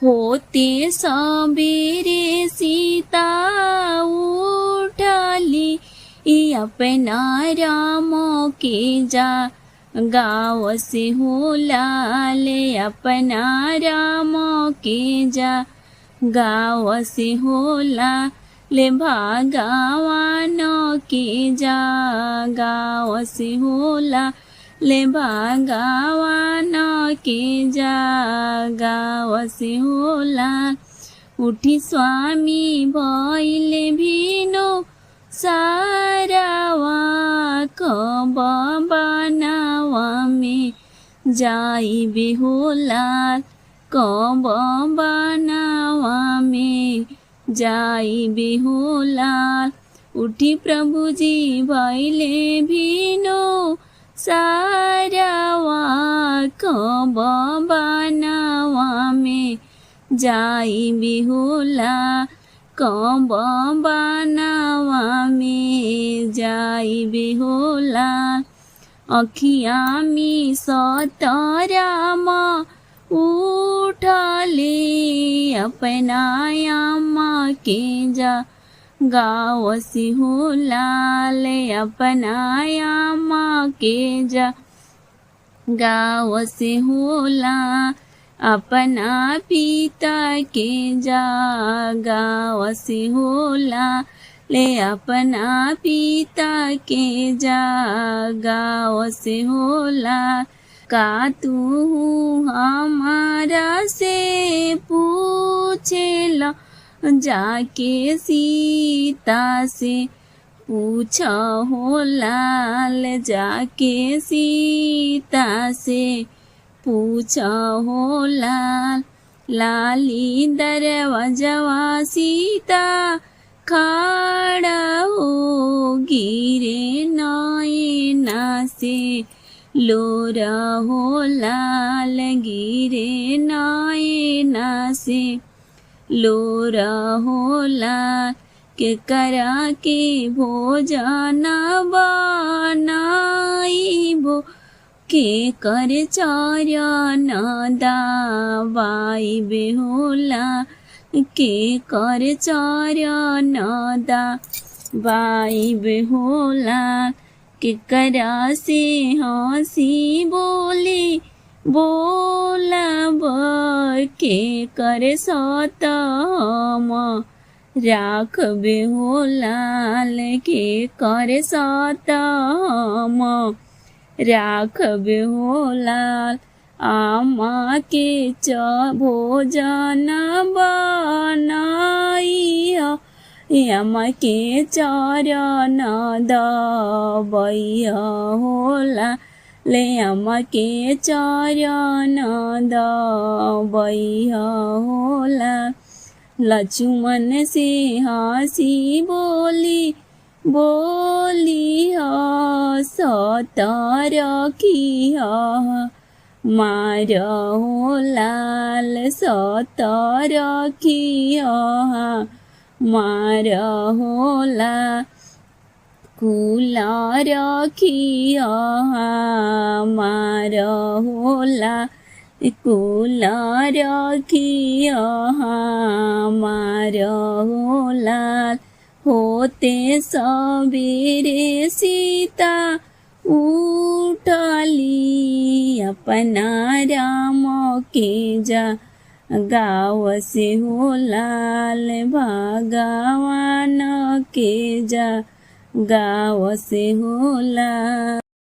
होते सबेरे सीता उठली अपना राम के जा गाँव से हो लाल अपना राम के जा गाँव से हो लाल भगवान के जा गाँव से हो लाल भगवान के जा गाँव से हो लाल उठी स्वामी भइले भिनो सारावा कब बनावा में जाई बेहोलाल कब बनावा में जाई बेहोलाल उठी प्रभु जी भइले भिनो सारावा कब बनावा में जाई बेहोलाल कब बनावा में जाई बेहोलाल अखिया में सतराम उठले अपना अम्मा के जा गाँव से हो लाल अपना अम्मा के जा गाँव से हो लाल अपना पिता के जा गाँव से हो लाल अपना पिता के जा गाँव से हो लाल का तू हमारा से पूछेला जाके सीता से पूछ हो लाल जाके सीता से पूछ हो लाल लाली दरवाजवा सीता खड़ा हो गिरे नैना से लोरा हो लाल गिरे नैना से लोरा हो लाल के करा के भोजन बनाइबो के कर चरण दाबाई बेहोला के कर चरण दाबाई बेहोला के करा से हंसी बोली बोलब के कर सतम राख बेहोलाल के कर सतम राख बेहोलाल आमा के भोजन बनाइया आमा के चरण दबैया होला ले आमा के चरण दबैया होला लक्ष्मण से हंसी बोली बोली सतर की मार हो लाल सतर की मार हो लाल कुला रखिया मार हो लाल कुला रखिया मार हो लाल होते सबेरे सीता उठली अपना राम के जा गाँव से हो लाल भगवान के जा गाँव से हो लाल।